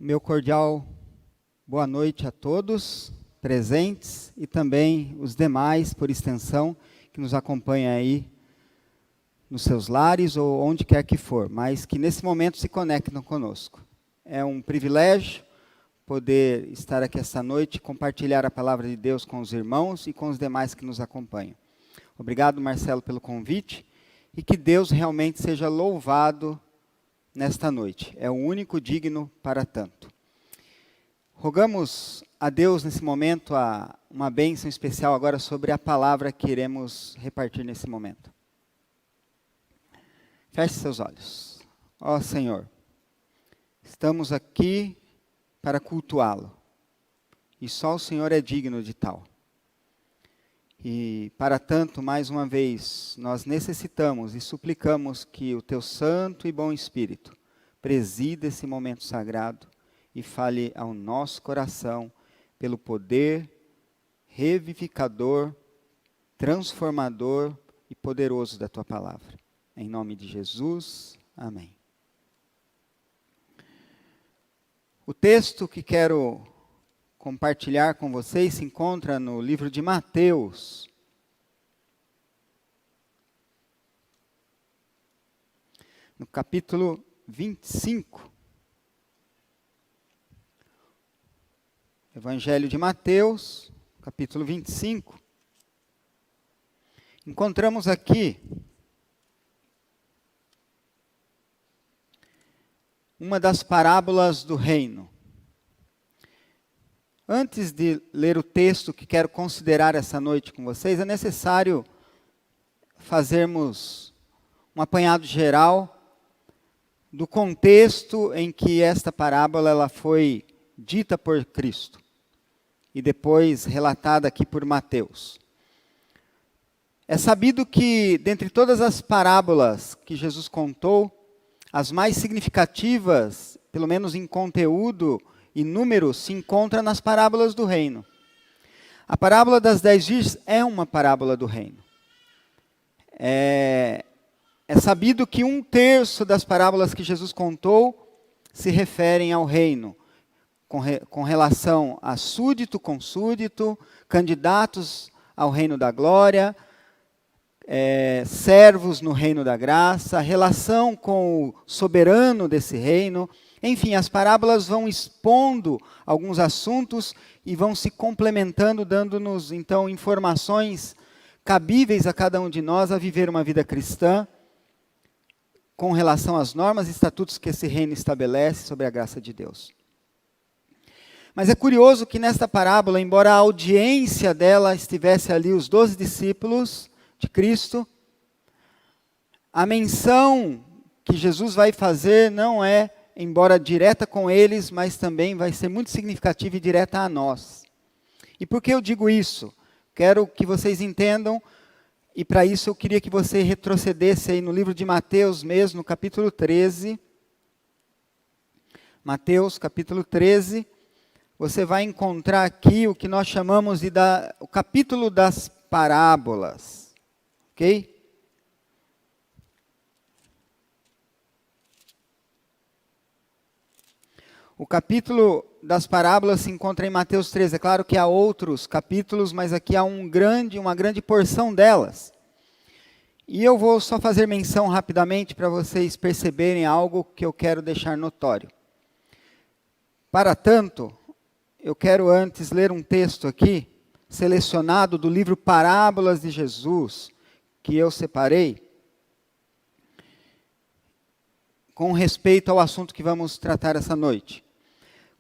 Meu cordial boa noite a todos presentes e também os demais, por extensão, que nos acompanham aí nos seus lares ou onde quer que for, mas que nesse momento se conectam conosco. É um privilégio poder estar aqui essa noite e compartilhar a palavra de Deus com os irmãos e com os demais que nos acompanham. Obrigado, Marcelo, pelo convite e que Deus realmente seja louvado nesta noite. É o único digno para tanto. Rogamos a Deus nesse momento uma bênção especial agora sobre a palavra que iremos repartir nesse momento. Feche seus olhos. Ó Senhor, estamos aqui para cultuá-lo. E só o Senhor é digno de tal. E para tanto, mais uma vez, nós necessitamos e suplicamos que o teu santo e bom Espírito presida esse momento sagrado e fale ao nosso coração pelo poder revivificador, transformador e poderoso da tua palavra. Em nome de Jesus, amém. O texto que quero compartilhar com vocês se encontra no livro de Mateus. No capítulo 25. Evangelho de Mateus, capítulo 25. Encontramos aqui uma das parábolas do reino. Antes de ler o texto que quero considerar essa noite com vocês, é necessário fazermos um apanhado geral do contexto em que esta parábola ela foi dita por Cristo e depois relatada aqui por Mateus. É sabido que, dentre todas as parábolas que Jesus contou, as mais significativas, pelo menos em conteúdo e números, se encontram nas parábolas do reino. A parábola das 10 virgens é uma parábola do reino. É sabido que 1/3 das parábolas que Jesus contou se referem ao reino, com relação a súdito com súdito, candidatos ao reino da glória, servos no reino da graça, relação com o soberano desse reino. Enfim, as parábolas vão expondo alguns assuntos e vão se complementando, dando-nos, então, informações cabíveis a cada um de nós a viver uma vida cristã, com relação às normas e estatutos que esse reino estabelece sobre a graça de Deus. Mas é curioso que nesta parábola, embora a audiência dela estivesse ali os 12 discípulos de Cristo, a menção que Jesus vai fazer não é, embora direta com eles, mas também vai ser muito significativa e direta a nós. E por que eu digo isso? Quero que vocês entendam, e para isso eu queria que você retrocedesse aí no livro de Mateus mesmo, no capítulo 13. Mateus, capítulo 13. Você vai encontrar aqui o que nós chamamos de o capítulo das parábolas. Ok? O capítulo das parábolas se encontra em Mateus 13. É claro que há outros capítulos, mas aqui há uma grande porção delas. E eu vou só fazer menção rapidamente para vocês perceberem algo que eu quero deixar notório. Para tanto, eu quero antes ler um texto aqui, selecionado do livro Parábolas de Jesus, que eu separei, com respeito ao assunto que vamos tratar essa noite.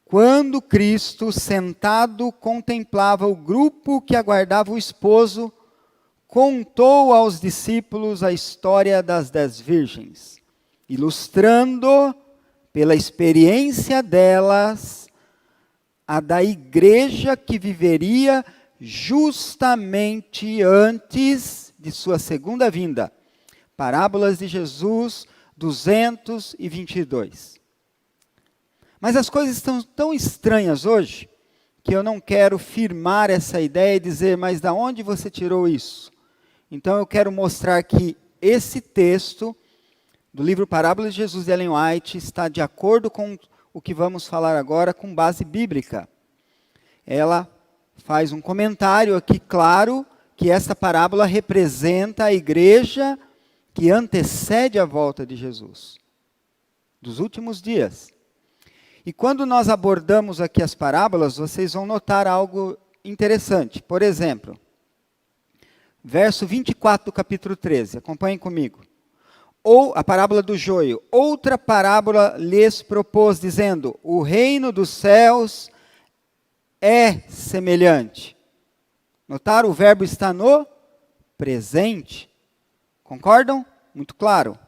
Quando Cristo, sentado, contemplava o grupo que aguardava o esposo, contou aos discípulos a história das 10 virgens, ilustrando, pela experiência delas, a da igreja que viveria justamente antes de sua segunda vinda. Parábolas de Jesus 222. Mas as coisas estão tão estranhas hoje, que eu não quero firmar essa ideia e dizer, mas de onde você tirou isso? Então eu quero mostrar que esse texto do livro Parábolas de Jesus de Ellen White está de acordo com o que vamos falar agora com base bíblica. Ela faz um comentário aqui claro que esta parábola representa a igreja que antecede a volta de Jesus, dos últimos dias. E quando nós abordamos aqui as parábolas, vocês vão notar algo interessante. Por exemplo, verso 24 do capítulo 13, acompanhem comigo. Ou a parábola do joio. Outra parábola lhes propôs, dizendo: o reino dos céus é semelhante. Notaram? O verbo está no presente. Concordam? Muito claro.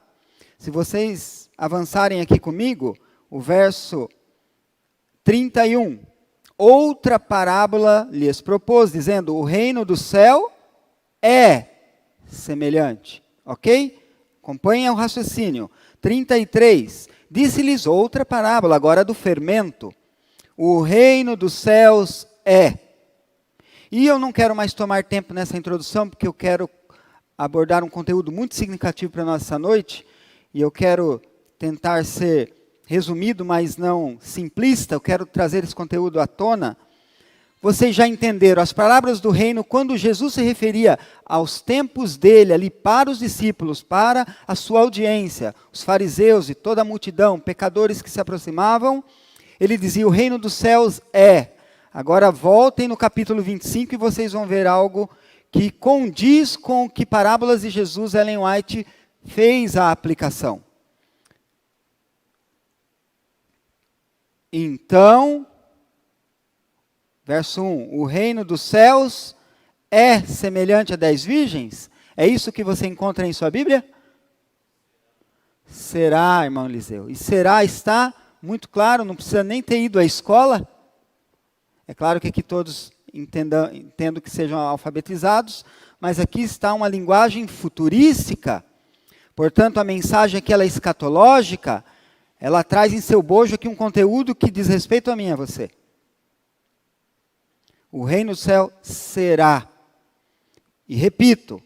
Se vocês avançarem aqui comigo, o verso 31. Outra parábola lhes propôs, dizendo: o reino do céu é semelhante. Ok? Acompanhem o raciocínio. 33. Disse-lhes outra parábola, agora do fermento. O reino dos céus é. E eu não quero mais tomar tempo nessa introdução, porque eu quero abordar um conteúdo muito significativo para nós essa noite. E eu quero tentar ser resumido, mas não simplista. Eu quero trazer esse conteúdo à tona. Vocês já entenderam, as palavras do reino, quando Jesus se referia aos tempos dele, ali para os discípulos, para a sua audiência, os fariseus e toda a multidão, pecadores que se aproximavam, ele dizia: o reino dos céus é. Agora voltem no capítulo 25 e vocês vão ver algo que condiz com que parábolas de Jesus, Ellen White fez a aplicação. Então, verso 1, o reino dos céus é semelhante a 10 virgens? É isso que você encontra em sua Bíblia? Será, irmão Eliseu. E será está muito claro, não precisa nem ter ido à escola. É claro que aqui todos entendo que sejam alfabetizados, mas aqui está uma linguagem futurística. Portanto, a mensagem aqui ela é escatológica, ela traz em seu bojo aqui um conteúdo que diz respeito a mim e a você. O reino do céu será. E repito,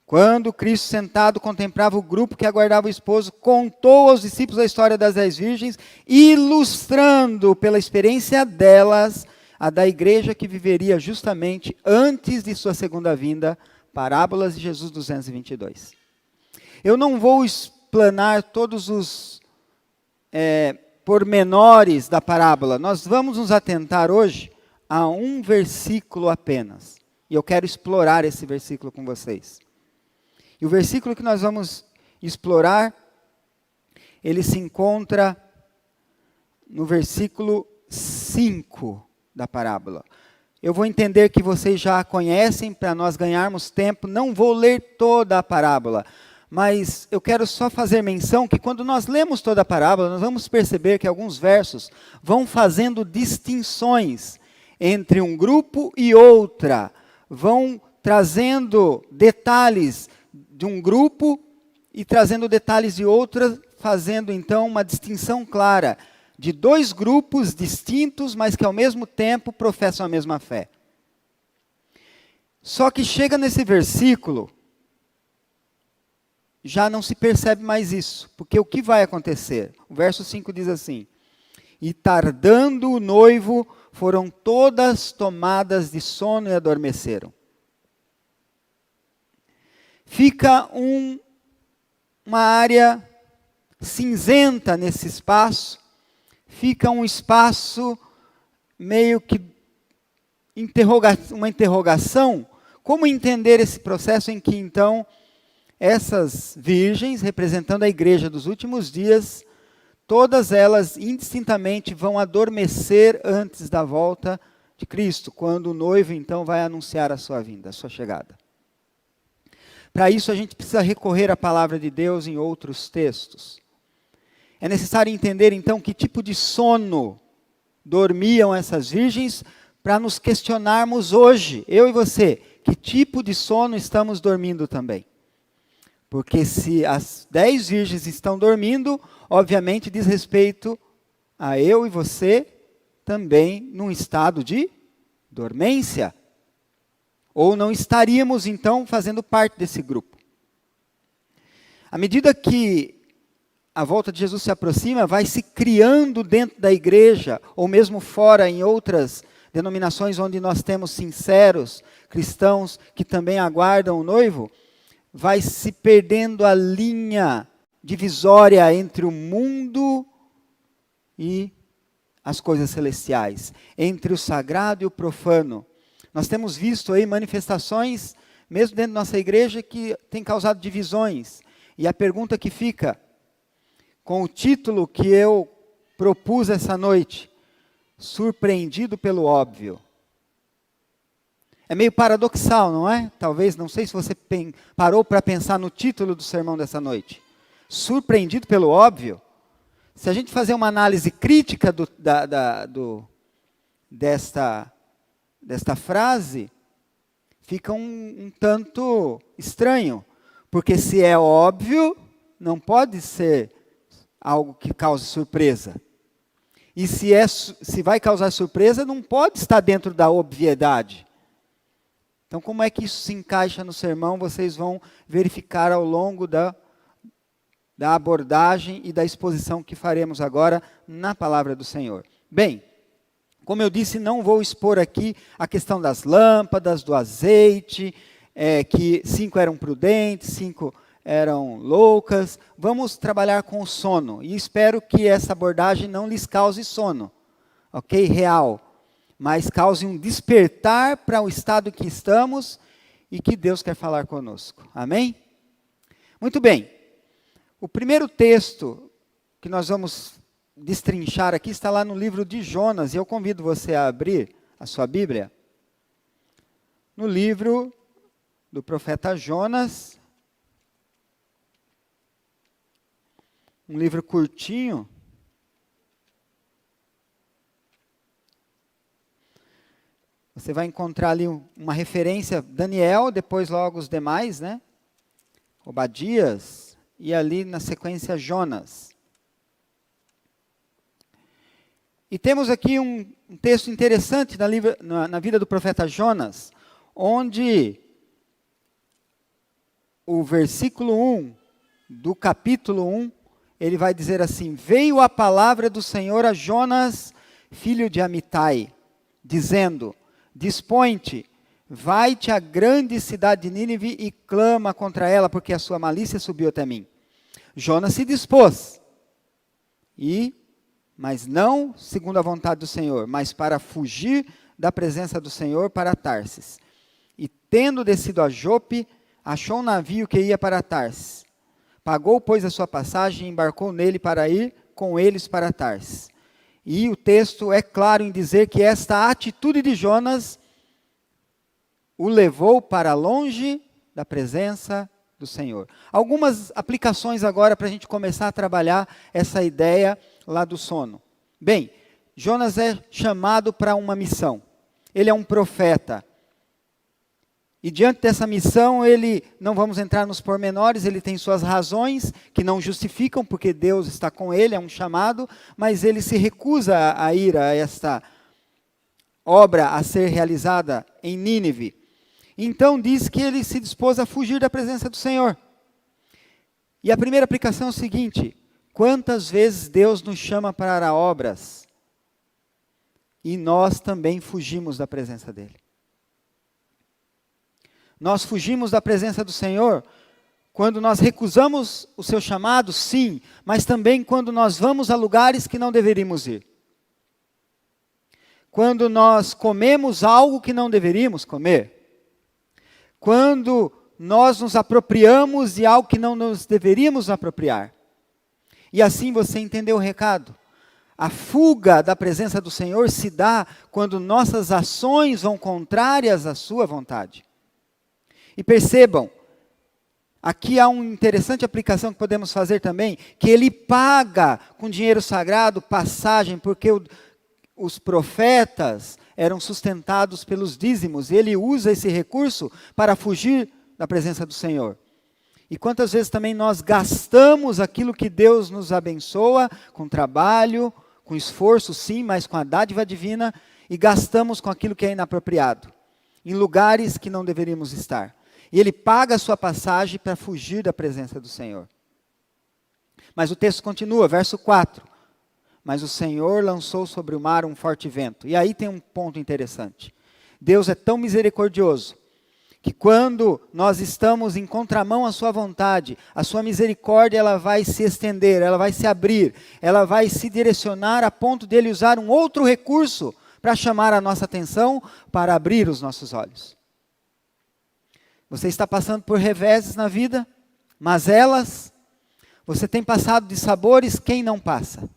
quando Cristo sentado contemplava o grupo que aguardava o esposo, contou aos discípulos a história das 10 virgens, ilustrando pela experiência delas a da igreja que viveria justamente antes de sua segunda vinda, parábolas de Jesus 222. Eu não vou explanar todos os pormenores da parábola, nós vamos nos atentar hoje a um versículo apenas. E eu quero explorar esse versículo com vocês. E o versículo que nós vamos explorar, ele se encontra no versículo 5 da parábola. Eu vou entender que vocês já a conhecem, para nós ganharmos tempo, não vou ler toda a parábola, mas eu quero só fazer menção que quando nós lemos toda a parábola, nós vamos perceber que alguns versos vão fazendo distinções entre um grupo e outra, vão trazendo detalhes de um grupo e trazendo detalhes de outra, fazendo então uma distinção clara de dois grupos distintos, mas que ao mesmo tempo professam a mesma fé. Só que chega nesse versículo, já não se percebe mais isso, porque o que vai acontecer? O verso 5 diz assim: e tardando o noivo, foram todas tomadas de sono e adormeceram. Fica uma área cinzenta nesse espaço, fica um espaço meio que uma interrogação. Como entender esse processo em que então essas virgens, representando a igreja dos últimos dias, todas elas indistintamente vão adormecer antes da volta de Cristo, quando o noivo então vai anunciar a sua vinda, a sua chegada. Para isso a gente precisa recorrer à palavra de Deus em outros textos. É necessário entender então que tipo de sono dormiam essas virgens, para nos questionarmos hoje, eu e você, que tipo de sono estamos dormindo também. Porque se as 10 virgens estão dormindo, obviamente diz respeito a eu e você também num estado de dormência. Ou não estaríamos então fazendo parte desse grupo. À medida que a volta de Jesus se aproxima, vai se criando dentro da igreja, ou mesmo fora, em outras denominações onde nós temos sinceros cristãos que também aguardam o noivo, vai se perdendo a linha divisória entre o mundo e as coisas celestiais, entre o sagrado e o profano. Nós temos visto aí manifestações, mesmo dentro da nossa igreja, que tem causado divisões. E a pergunta que fica, com o título que eu propus essa noite, surpreendido pelo óbvio. É meio paradoxal, não é? Talvez, não sei se você parou para pensar no título do sermão dessa noite. Surpreendido pelo óbvio. Se a gente fazer uma análise crítica desta frase, fica um tanto estranho. Porque se é óbvio, não pode ser algo que cause surpresa. E se vai causar surpresa, não pode estar dentro da obviedade. Então, como é que isso se encaixa no sermão? Vocês vão verificar ao longo da abordagem e da exposição que faremos agora na palavra do Senhor. Bem, como eu disse, não vou expor aqui a questão das lâmpadas, do azeite, que 5 eram prudentes, 5 eram loucas. Vamos trabalhar com o sono, e espero que essa abordagem não lhes cause sono, ok? Real, mas cause um despertar para o estado que estamos e que Deus quer falar conosco, amém? Muito bem, o primeiro texto que nós vamos destrinchar aqui está lá no livro de Jonas, e eu convido você a abrir a sua Bíblia, no livro do profeta Jonas, um livro curtinho. Você vai encontrar ali uma referência, Daniel, depois logo os demais, né? Obadias, e ali na sequência Jonas. E temos aqui um texto interessante na vida do profeta Jonas, onde o versículo 1 do capítulo 1, ele vai dizer assim: veio a palavra do Senhor a Jonas, filho de Amitai, dizendo: dispõe-te, vai-te à grande cidade de Nínive e clama contra ela, porque a sua malícia subiu até mim. Jonas se dispôs, mas não segundo a vontade do Senhor, mas para fugir da presença do Senhor para Tarsis. E tendo descido a Jope, achou um navio que ia para Tarsis. Pagou, pois, a sua passagem e embarcou nele para ir com eles para Tarsis. E o texto é claro em dizer que esta atitude de Jonas o levou para longe da presença do Senhor. Algumas aplicações agora para a gente começar a trabalhar essa ideia lá do sono. Bem, Jonas é chamado para uma missão. Ele é um profeta. E diante dessa missão, não vamos entrar nos pormenores, ele tem suas razões que não justificam, porque Deus está com ele, é um chamado, mas ele se recusa a ir a esta obra a ser realizada em Nínive. Então diz que ele se dispôs a fugir da presença do Senhor. E a primeira aplicação é o seguinte: quantas vezes Deus nos chama para obras e nós também fugimos da presença dele? Nós fugimos da presença do Senhor quando nós recusamos o seu chamado, sim, mas também quando nós vamos a lugares que não deveríamos ir. Quando nós comemos algo que não deveríamos comer. Quando nós nos apropriamos de algo que não nos deveríamos apropriar. E assim você entendeu o recado. A fuga da presença do Senhor se dá quando nossas ações vão contrárias à sua vontade. E percebam, aqui há uma interessante aplicação que podemos fazer também, que ele paga com dinheiro sagrado passagem, porque os profetas eram sustentados pelos dízimos, e ele usa esse recurso para fugir da presença do Senhor. E quantas vezes também nós gastamos aquilo que Deus nos abençoa, com trabalho, com esforço sim, mas com a dádiva divina, e gastamos com aquilo que é inapropriado, em lugares que não deveríamos estar. E ele paga a sua passagem para fugir da presença do Senhor. Mas o texto continua, verso 4. Mas o Senhor lançou sobre o mar um forte vento. E aí tem um ponto interessante. Deus é tão misericordioso que quando nós estamos em contramão à sua vontade, a sua misericórdia ela vai se estender, ela vai se abrir, ela vai se direcionar a ponto de ele usar um outro recurso para chamar a nossa atenção, para abrir os nossos olhos. Você está passando por reveses na vida, mazelas, você tem passado de sabores, quem não passa?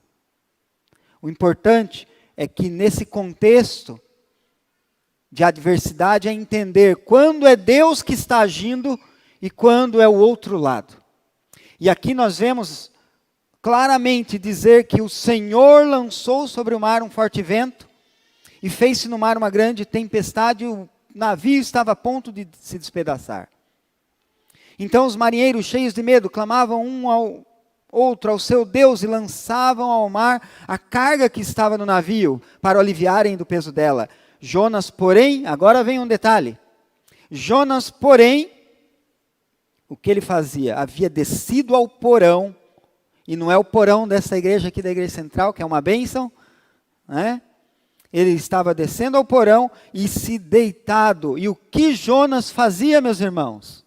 O importante é que nesse contexto de adversidade é entender quando é Deus que está agindo e quando é o outro lado. E aqui nós vemos claramente dizer que o Senhor lançou sobre o mar um forte vento e fez-se no mar uma grande tempestade, o navio estava a ponto de se despedaçar. Então os marinheiros, cheios de medo, clamavam um ao outro, ao seu Deus, e lançavam ao mar a carga que estava no navio, para o aliviarem do peso dela. Jonas, porém, agora vem um detalhe. Jonas, porém, o que ele fazia? Havia descido ao porão, e não é o porão dessa igreja aqui, da igreja central, que é uma bênção, né? Ele estava descendo ao porão e se deitado. E o que Jonas fazia, meus irmãos?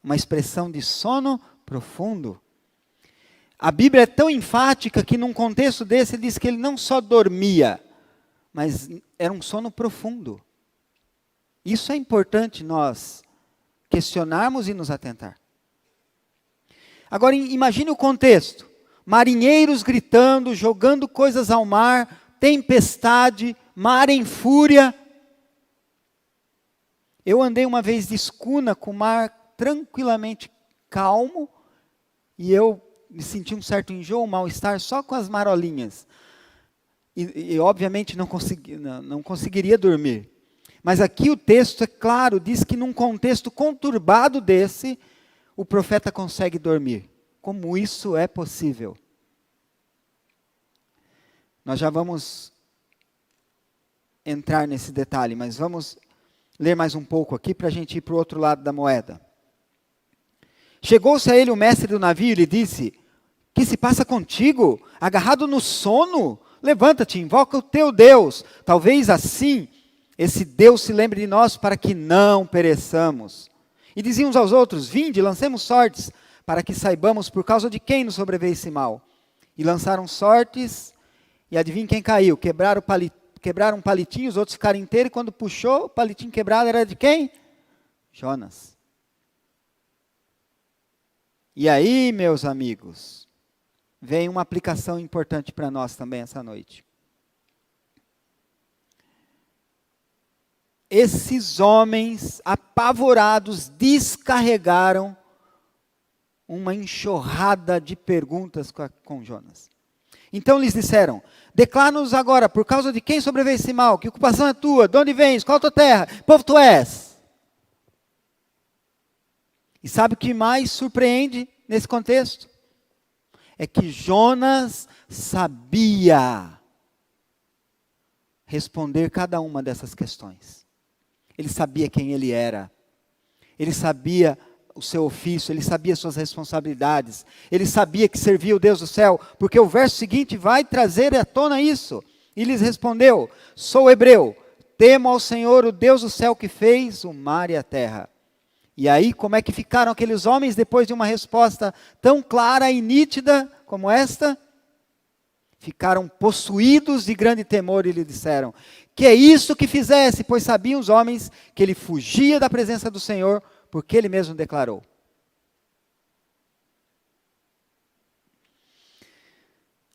Uma expressão de sono profundo. A Bíblia é tão enfática que num contexto desse ele diz que ele não só dormia, mas era um sono profundo. Isso é importante nós questionarmos e nos atentar. Agora imagine o contexto. Marinheiros gritando, jogando coisas ao mar, tempestade, mar em fúria. Eu andei uma vez de escuna com o mar tranquilamente calmo, e eu me senti um certo enjoo, um mal-estar só com as marolinhas. E obviamente não conseguiria dormir. Mas aqui o texto é claro, diz que num contexto conturbado desse, o profeta consegue dormir. Como isso é possível? Nós já vamos entrar nesse detalhe, mas vamos ler mais um pouco aqui para a gente ir para o outro lado da moeda. Chegou-se a ele o mestre do navio e lhe disse: que se passa contigo? Agarrado no sono? Levanta-te, invoca o teu Deus. Talvez assim esse Deus se lembre de nós para que não pereçamos. E diziam uns aos outros: vinde, lancemos sortes, para que saibamos por causa de quem nos sobreveio esse mal. E lançaram sortes, e adivinha quem caiu? Quebraram um palitinho, os outros ficaram inteiros, e quando puxou, o palitinho quebrado era de quem? Jonas. E aí, meus amigos, vem uma aplicação importante para nós também essa noite. Esses homens apavorados descarregaram uma enxurrada de perguntas com Jonas. Então lhes disseram: declara-nos agora, por causa de quem sobreveio esse mal? Que ocupação é tua? De onde vens? Qual a tua terra? Que povo tu és? E sabe o que mais surpreende nesse contexto? É que Jonas sabia responder cada uma dessas questões. Ele sabia quem ele era. Ele sabia o seu ofício, ele sabia suas responsabilidades. Ele sabia que servia o Deus do céu, porque o verso seguinte vai trazer à tona isso. E lhes respondeu: sou hebreu, temo ao Senhor, o Deus do céu, que fez o mar e a terra. E aí, como é que ficaram aqueles homens depois de uma resposta tão clara e nítida como esta? Ficaram possuídos de grande temor e lhe disseram: que é isso que fizesse? Pois sabiam os homens que ele fugia da presença do Senhor, porque ele mesmo declarou.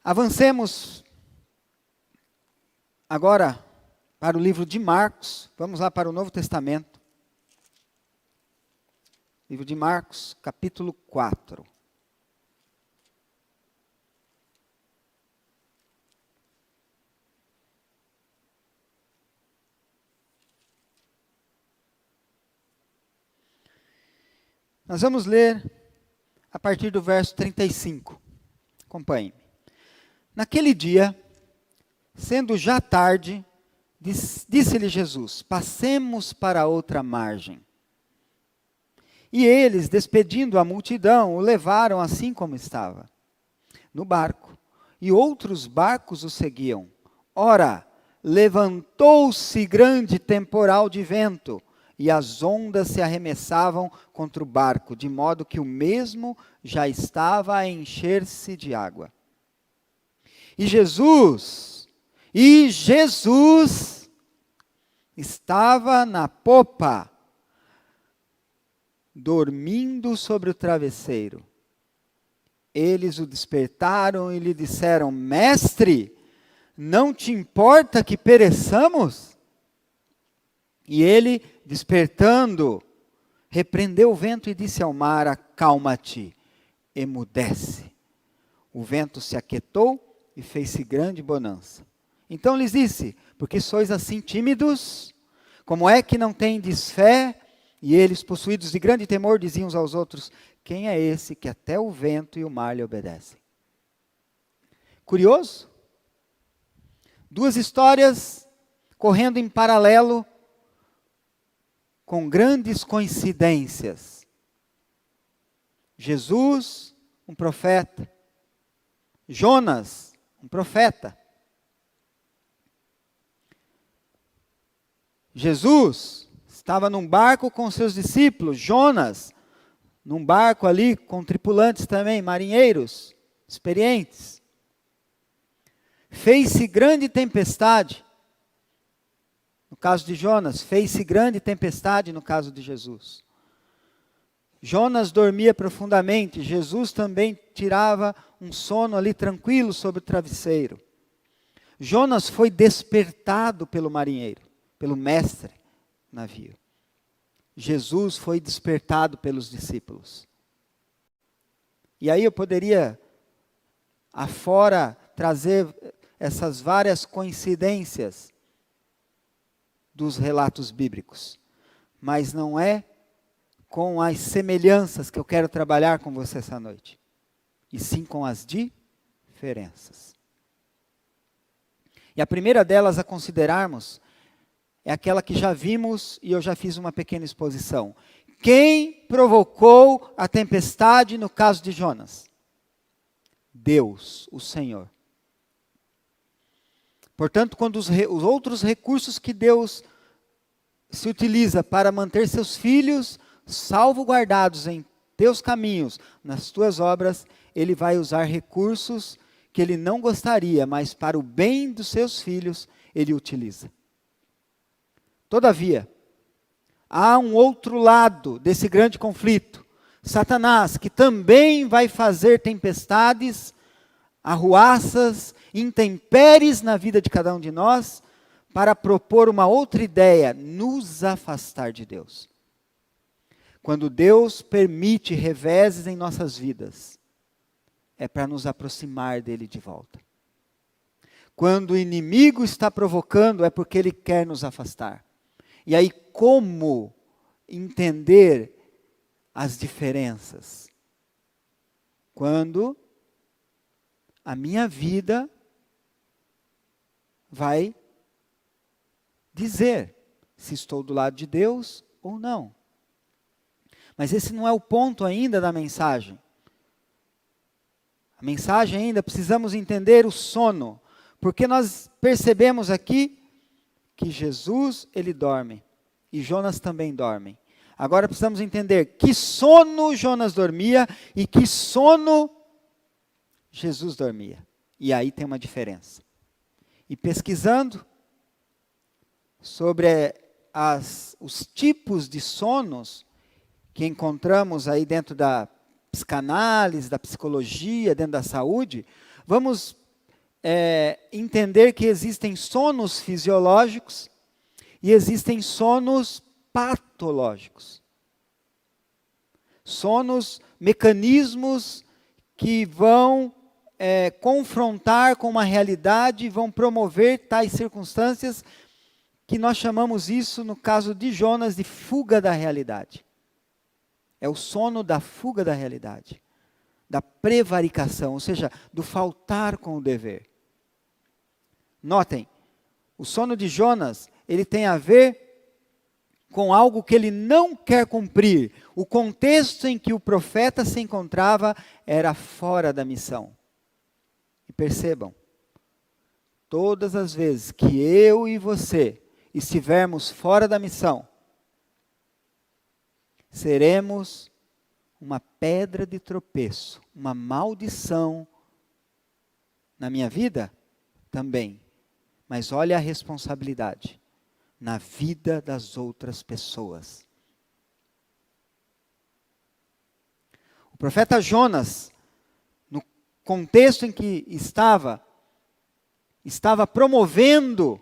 Avancemos agora para o livro de Marcos. Vamos lá para o Novo Testamento. Livro de Marcos, capítulo 4. Nós vamos ler a partir do verso 35. Acompanhe-me. Naquele dia, sendo já tarde, disse-lhe Jesus: passemos para a outra margem. E eles, despedindo a multidão, o levaram assim como estava, no barco. E outros barcos o seguiam. Ora, levantou-se grande temporal de vento, e as ondas se arremessavam contra o barco, de modo que o mesmo já estava a encher-se de água. E Jesus estava na popa, dormindo sobre o travesseiro. Eles o despertaram e lhe disseram: Mestre, não te importa que pereçamos? E ele, despertando, repreendeu o vento e disse ao mar: Acalma-te, emudece. O vento se aquietou e fez-se grande bonança. Então lhes disse: Porque sois assim tímidos? Como é que não tendes fé? E eles, possuídos de grande temor, diziam uns aos outros: Quem é esse que até o vento e o mar lhe obedecem? Curioso? Duas histórias correndo em paralelo, com grandes coincidências. Jesus, um profeta. Jonas, um profeta. Jesus estava num barco com seus discípulos. Jonas, num barco ali com tripulantes também, marinheiros, experientes. Fez-se grande tempestade. No caso de Jonas, fez-se grande tempestade no caso de Jesus. Jonas dormia profundamente, Jesus também tirava um sono ali tranquilo sobre o travesseiro. Jonas foi despertado pelo marinheiro, pelo mestre do navio. Jesus foi despertado pelos discípulos. E aí eu poderia afora trazer essas várias coincidências dos relatos bíblicos, mas não é com as semelhanças que eu quero trabalhar com você essa noite, e sim com as diferenças. E a primeira delas a considerarmos é aquela que já vimos e eu já fiz uma pequena exposição. Quem provocou a tempestade no caso de Jonas? Deus, o Senhor. Portanto, quando os outros recursos que Deus se utiliza para manter seus filhos salvaguardados em teus caminhos, nas tuas obras, Ele vai usar recursos que Ele não gostaria, mas para o bem dos seus filhos, Ele utiliza. Todavia, há um outro lado desse grande conflito. Satanás, que também vai fazer tempestades, arruaças, intempéries na vida de cada um de nós, para propor uma outra ideia, nos afastar de Deus. Quando Deus permite reveses em nossas vidas, é para nos aproximar dele de volta. Quando o inimigo está provocando, é porque ele quer nos afastar. E aí, como entender as diferenças? Quando a minha vida vai dizer se estou do lado de Deus ou não. Mas esse não é o ponto ainda da mensagem. A mensagem ainda, precisamos entender o sono, porque nós percebemos aqui que Jesus, ele dorme, e Jonas também dorme. Agora precisamos entender que sono Jonas dormia e que sono Jesus dormia. E aí tem uma diferença. E pesquisando sobre os tipos de sonos que encontramos aí dentro da psicanálise, da psicologia, dentro da saúde, vamos entender que existem sonos fisiológicos e existem sonos patológicos. Sonos, mecanismos que vão confrontar com uma realidade, vão promover tais circunstâncias que nós chamamos isso, no caso de Jonas, de fuga da realidade. É o sono da fuga da realidade, da prevaricação, ou seja, do faltar com o dever. Notem, o sono de Jonas, ele tem a ver com algo que ele não quer cumprir. O contexto em que o profeta se encontrava era fora da missão. E percebam, todas as vezes que eu e você estivermos fora da missão, seremos uma pedra de tropeço, uma maldição na minha vida também. Mas olha a responsabilidade na vida das outras pessoas. O profeta Jonas, no contexto em que estava promovendo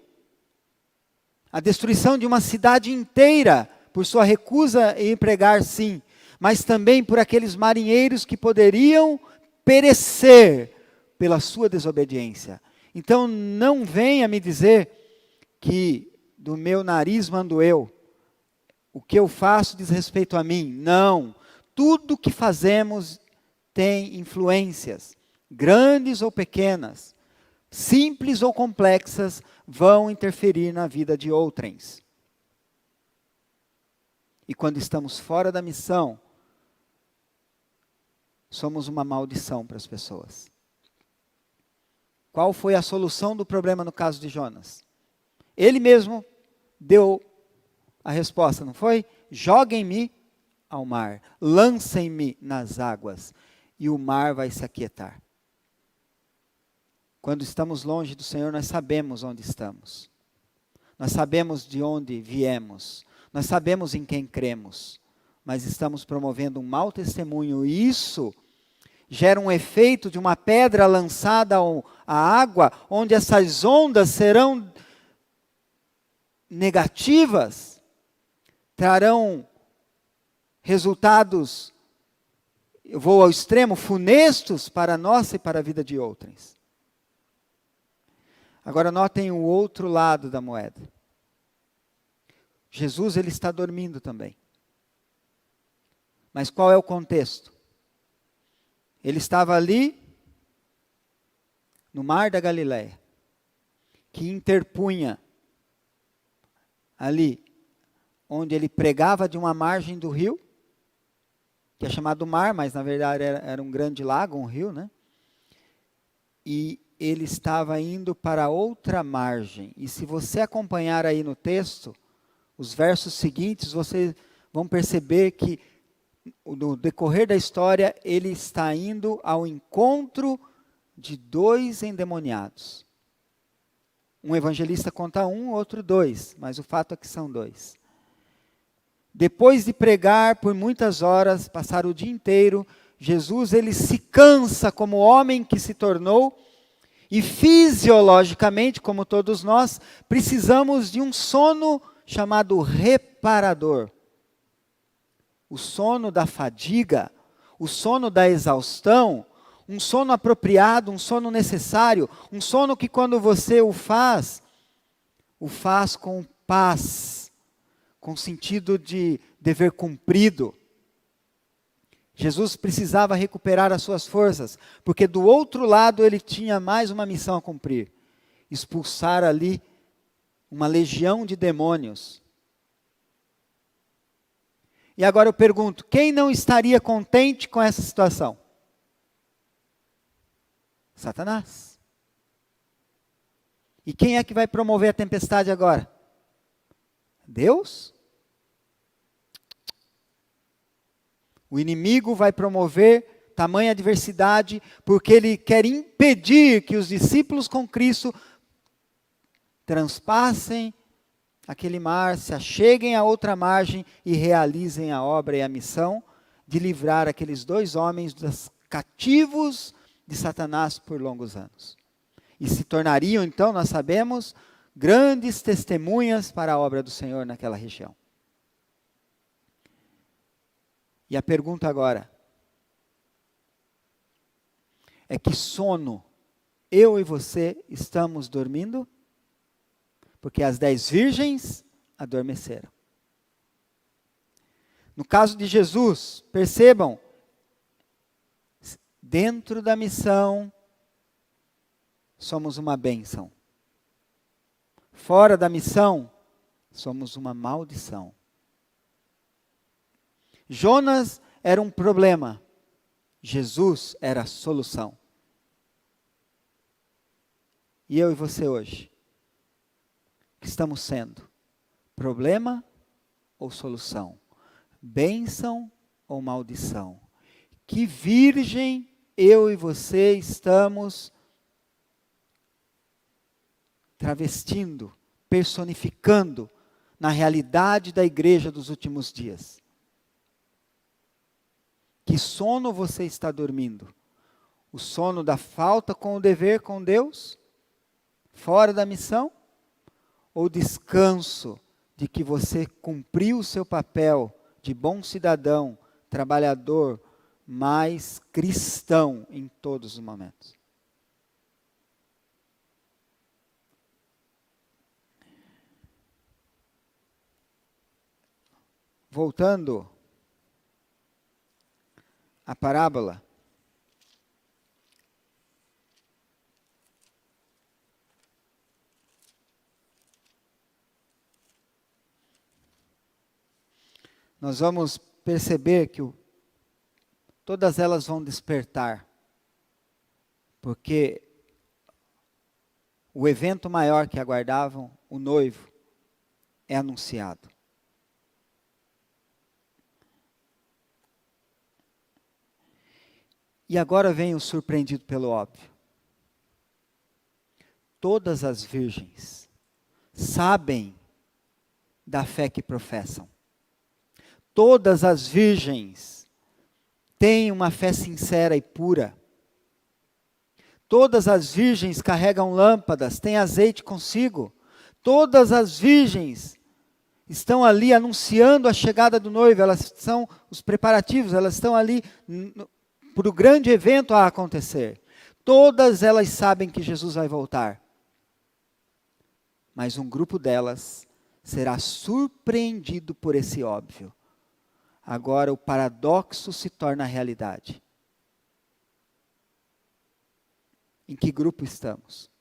a destruição de uma cidade inteira por sua recusa em pregar sim, mas também por aqueles marinheiros que poderiam perecer pela sua desobediência. Então não venha me dizer que do meu nariz mando eu, o que eu faço diz respeito a mim. Não, tudo que fazemos tem influências, grandes ou pequenas, simples ou complexas, vão interferir na vida de outrens. E quando estamos fora da missão, somos uma maldição para as pessoas. Qual foi a solução do problema no caso de Jonas? Ele mesmo deu a resposta, não foi? Joguem-me ao mar, lancem-me nas águas, e o mar vai se aquietar. Quando estamos longe do Senhor, nós sabemos onde estamos. Nós sabemos de onde viemos. Nós sabemos em quem cremos. Mas estamos promovendo um mau testemunho, e isso gera um efeito de uma pedra lançada à água, onde essas ondas serão negativas, trarão resultados, eu vou ao extremo, funestos para a nossa e para a vida de outrens. Agora notem o outro lado da moeda. Jesus, ele está dormindo também. Mas qual é o contexto? Ele estava ali, no mar da Galileia, que interpunha ali, onde ele pregava de uma margem do rio, que é chamado mar, mas na verdade era um grande lago, um rio, né? E ele estava indo para outra margem. E se você acompanhar aí no texto, os versos seguintes, vocês vão perceber que no decorrer da história, ele está indo ao encontro de dois endemoniados. Um evangelista conta um, outro dois, mas o fato é que são dois. Depois de pregar por muitas horas, passar o dia inteiro, Jesus ele se cansa como homem que se tornou, e fisiologicamente, como todos nós, precisamos de um sono chamado reparador. O sono da fadiga, o sono da exaustão, um sono apropriado, um sono necessário, um sono que quando você o faz com paz, com sentido de dever cumprido. Jesus precisava recuperar as suas forças, porque do outro lado ele tinha mais uma missão a cumprir, expulsar ali uma legião de demônios. E agora eu pergunto, quem não estaria contente com essa situação? Satanás. E quem é que vai promover a tempestade agora? Deus? O inimigo vai promover tamanha adversidade, porque ele quer impedir que os discípulos com Cristo transpassem aquele mar, se acheguem a outra margem e realizem a obra e a missão de livrar aqueles dois homens dos cativos de Satanás por longos anos. E se tornariam, então, nós sabemos, grandes testemunhas para a obra do Senhor naquela região. E a pergunta agora é: que sono eu e você estamos dormindo? Porque as 10 virgens adormeceram. No caso de Jesus, percebam, dentro da missão, somos uma bênção. Fora da missão, somos uma maldição. Jonas era um problema, Jesus era a solução. E eu e você hoje, o que estamos sendo? Problema ou solução? Bênção ou maldição? Que virgem eu e você estamos travestindo, personificando na realidade da igreja dos últimos dias? Que sono você está dormindo? O sono da falta com o dever com Deus? Fora da missão? Ou descanso de que você cumpriu o seu papel de bom cidadão, trabalhador, mas cristão em todos os momentos? Voltando à parábola, nós vamos perceber que todas elas vão despertar, porque o evento maior que aguardavam, o noivo, é anunciado. E agora vem o surpreendido pelo óbvio. Todas as virgens sabem da fé que professam. Todas as virgens têm uma fé sincera e pura. Todas as virgens carregam lâmpadas, têm azeite consigo. Todas as virgens estão ali anunciando a chegada do noivo, elas são os preparativos, elas estão ali para o grande evento a acontecer. Todas elas sabem que Jesus vai voltar. Mas um grupo delas será surpreendido por esse óbvio. Agora o paradoxo se torna realidade. Em que grupo estamos?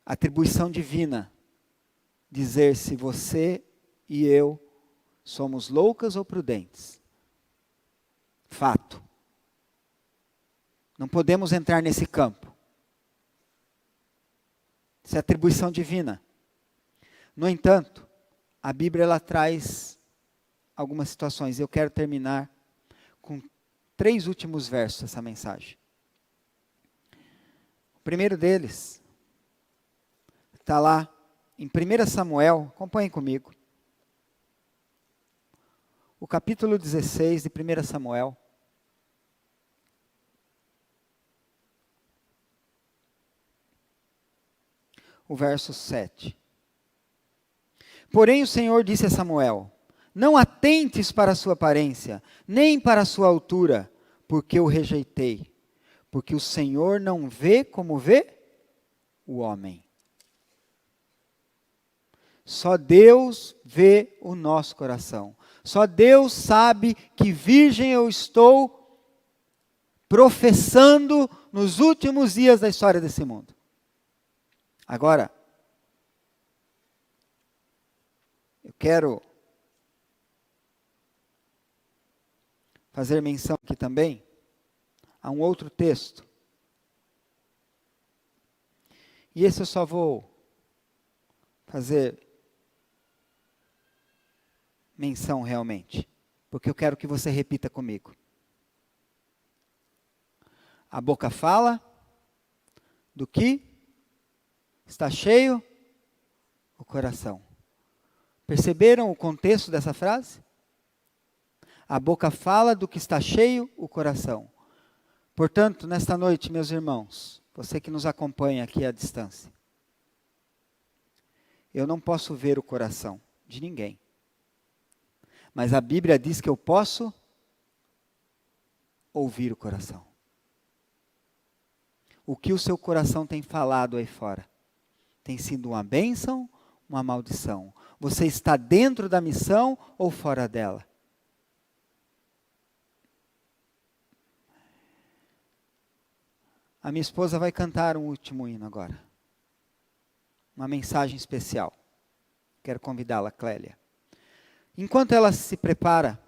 Atribuição divina. Dizer se você e eu somos loucas ou prudentes. Fato. Não podemos entrar nesse campo. Isso é atribuição divina. No entanto, a Bíblia ela traz algumas situações. Eu quero terminar com 3 últimos versos dessa mensagem. O primeiro deles está lá em 1 Samuel, acompanhem comigo. O capítulo 16 de 1 Samuel. O verso 7. Porém o Senhor disse a Samuel: não atentes para a sua aparência, nem para a sua altura, porque o rejeitei. Porque o Senhor não vê como vê o homem. Só Deus vê o nosso coração. Só Deus sabe que virgem eu estou professando nos últimos dias da história desse mundo. Agora, eu quero fazer menção aqui também a um outro texto. E esse eu só vou fazer menção realmente, porque eu quero que você repita comigo. A boca fala do que está cheio o coração. Perceberam o contexto dessa frase? A boca fala do que está cheio o coração. Portanto, nesta noite, meus irmãos, você que nos acompanha aqui à distância, eu não posso ver o coração de ninguém. Mas a Bíblia diz que eu posso ouvir o coração. O que o seu coração tem falado aí fora? Tem sido uma bênção, uma maldição? Você está dentro da missão ou fora dela? A minha esposa vai cantar um último hino agora. Uma mensagem especial. Quero convidá-la, Clélia. Enquanto ela se prepara,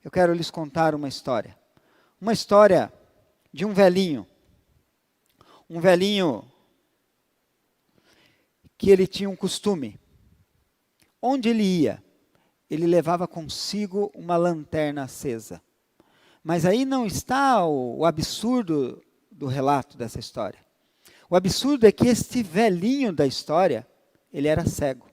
eu quero lhes contar uma história. Uma história de um velhinho. Um velhinho que ele tinha um costume. Onde ele ia, ele levava consigo uma lanterna acesa. Mas aí não está o absurdo do relato dessa história. O absurdo é que este velhinho da história, ele era cego.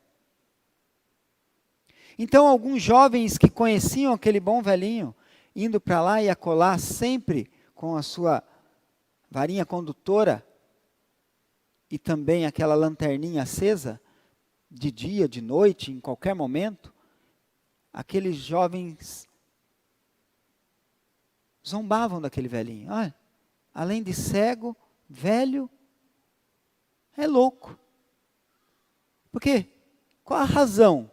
Então, alguns jovens que conheciam aquele bom velhinho, indo para lá e acolá, sempre com a sua varinha condutora, e também aquela lanterninha acesa, de dia, de noite, em qualquer momento, aqueles jovens zombavam daquele velhinho. Olha, além de cego, velho, é louco. Por quê? Qual a razão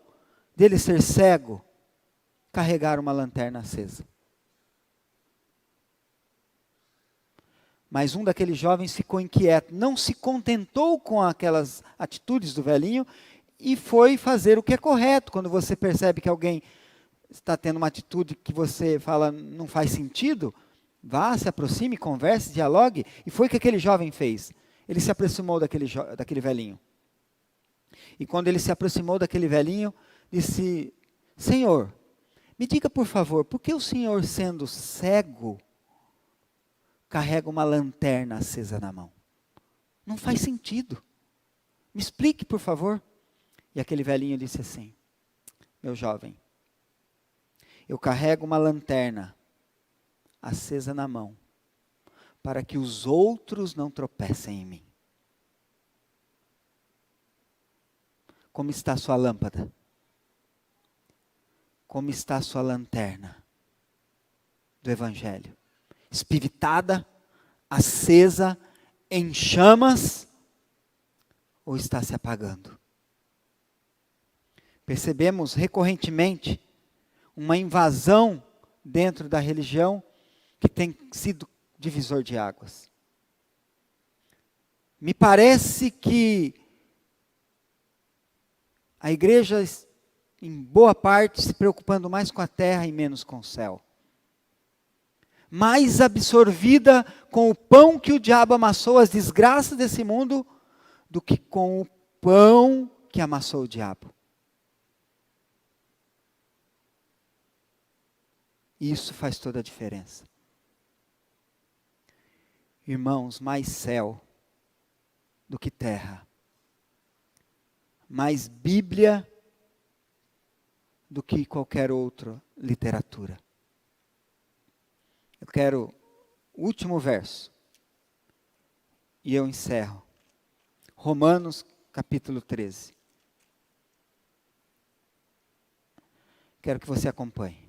dele ser cego, carregar uma lanterna acesa? Mas um daqueles jovens ficou inquieto, não se contentou com aquelas atitudes do velhinho e foi fazer o que é correto. Quando você percebe que alguém está tendo uma atitude que você fala não faz sentido, vá, se aproxime, converse, dialogue. E foi o que aquele jovem fez. Ele se aproximou daquele velhinho. E quando ele se aproximou daquele velhinho, disse: Senhor, me diga por favor, por que o senhor, sendo cego, carrega uma lanterna acesa na mão? Não faz sentido. Me explique, por favor. E aquele velhinho disse assim: meu jovem, eu carrego uma lanterna acesa na mão, para que os outros não tropecem em mim. Como está a sua lâmpada? Como está a sua lanterna do Evangelho? Espiritada, acesa, em chamas, ou está se apagando? Percebemos recorrentemente uma invasão dentro da religião que tem sido divisor de águas. Me parece que a igreja, em boa parte, se preocupando mais com a terra e menos com o céu. Mais absorvida com o pão que o diabo amassou, as desgraças desse mundo, do que com o pão que amassou o diabo. Isso faz toda a diferença. Irmãos, mais céu do que terra. Mais Bíblia do que qualquer outra literatura. Eu quero o último verso. E eu encerro. Romanos capítulo 13. Quero que você acompanhe.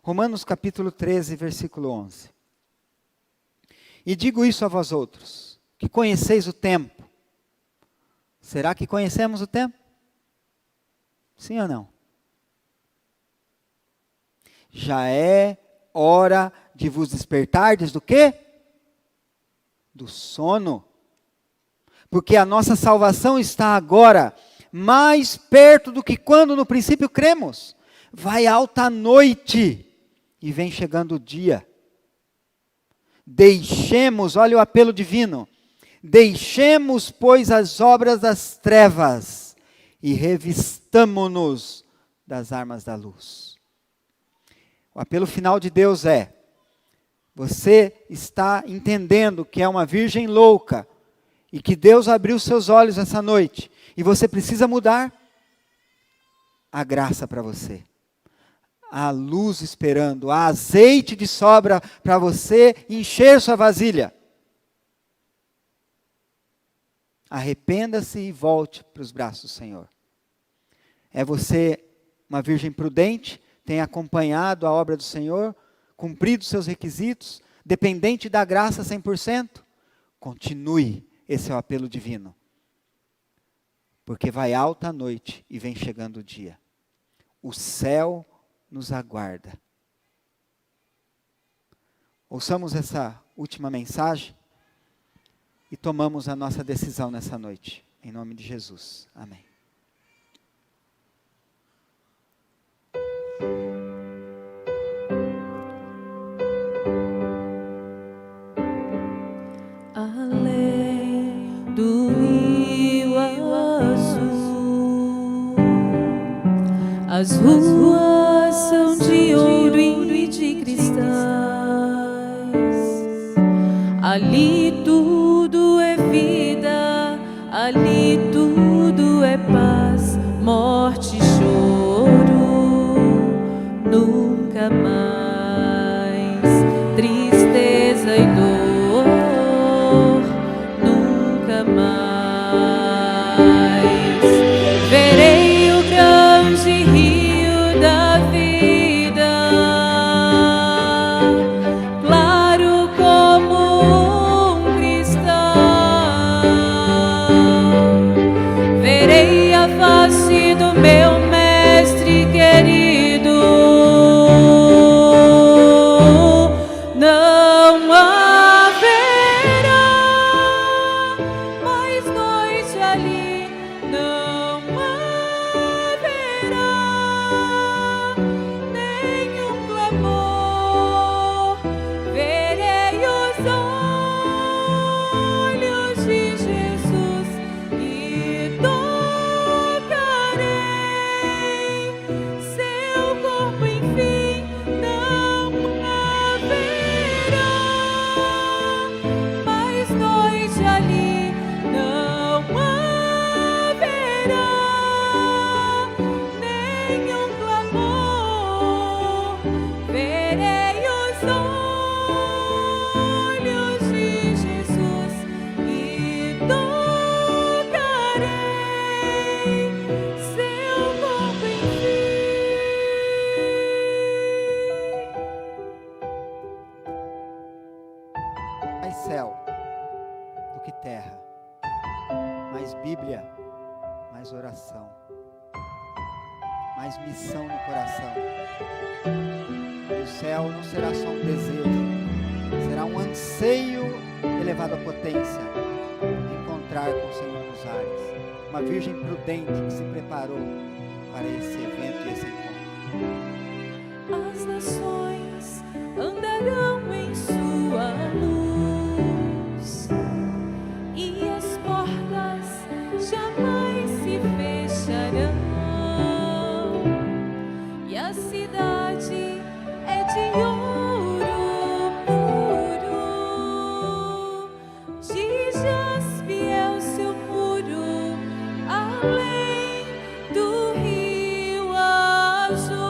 Romanos capítulo 13, versículo 11. E digo isso a vós outros, que conheceis o tempo. Será que conhecemos o tempo? Sim ou não? Já é hora de vos despertardes do quê? Do sono. Porque a nossa salvação está agora mais perto do que quando no princípio cremos. Vai alta a noite e vem chegando o dia. Deixemos, olha o apelo divino, deixemos, pois, as obras das trevas e revistamo-nos das armas da luz. O apelo final de Deus é: você está entendendo que é uma virgem louca e que Deus abriu seus olhos essa noite e você precisa mudar? A graça para você. Há luz esperando, há azeite de sobra para você encher sua vasilha. Arrependa-se e volte para os braços do Senhor. É você uma virgem prudente, tem acompanhado a obra do Senhor, cumprido seus requisitos, dependente da graça 100%? Continue, esse é o apelo divino. Porque vai alta a noite e vem chegando o dia. O céu nos aguarda. Ouçamos essa última mensagem e tomamos a nossa decisão nessa noite. Em nome de Jesus. Amém. Além do rio azul, as ruas são de ouro e de cristais. Ali tudo é vida, ali tudo é paz, morte e choro, nunca mais tristeza e dor, nunca mais verei o grande rio da vida, claro como um cristal. Verei a face do meu mestre querido. Não haverá mais noite ali, não haverá nenhum clamor. Verei os olhos de Jesus e tocarei seu corpo, enfim. Não haverá mais noite ali, não haverá nenhum clamor. Verei os olhos de Jesus e tocarei seu corpo, enfim. Mais céu do que terra, mais Bíblia, mais oração, mais missão no coração. E o céu não será só um desejo, será um anseio elevado à potência, encontrar com o Senhor nos ares, uma virgem prudente que se preparou para esse evento e esse encontro. As nações andarão em sua luz e as portas jamais se fecharão. E a cidade é de ouro puro, de jaspe é o seu muro, além do rio azul.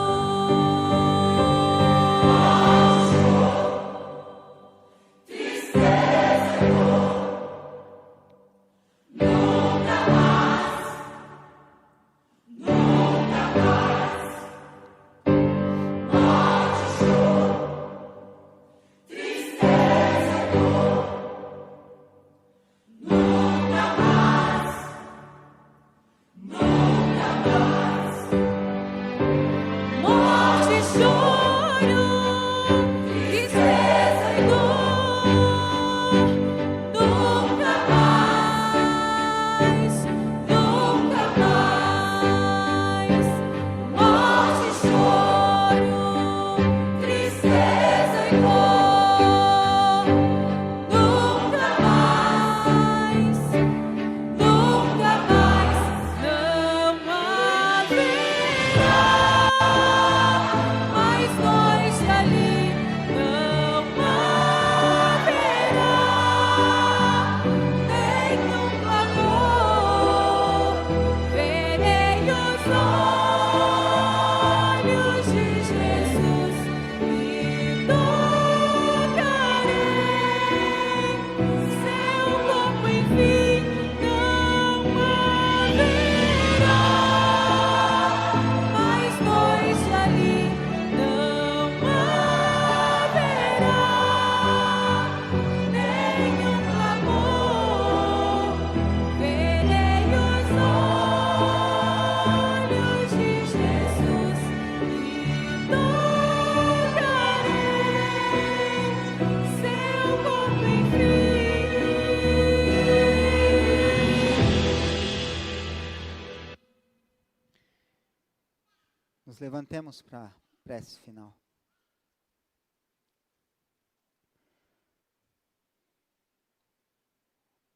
Nos levantemos para a prece final.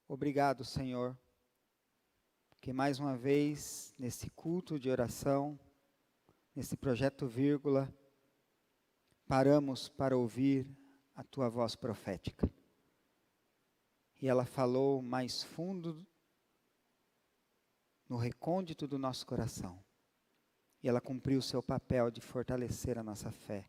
Obrigado, Senhor, porque mais uma vez, nesse culto de oração, nesse projeto vírgula, paramos para ouvir a Tua voz profética. E ela falou mais fundo no recôndito do nosso coração. E ela cumpriu o seu papel de fortalecer a nossa fé.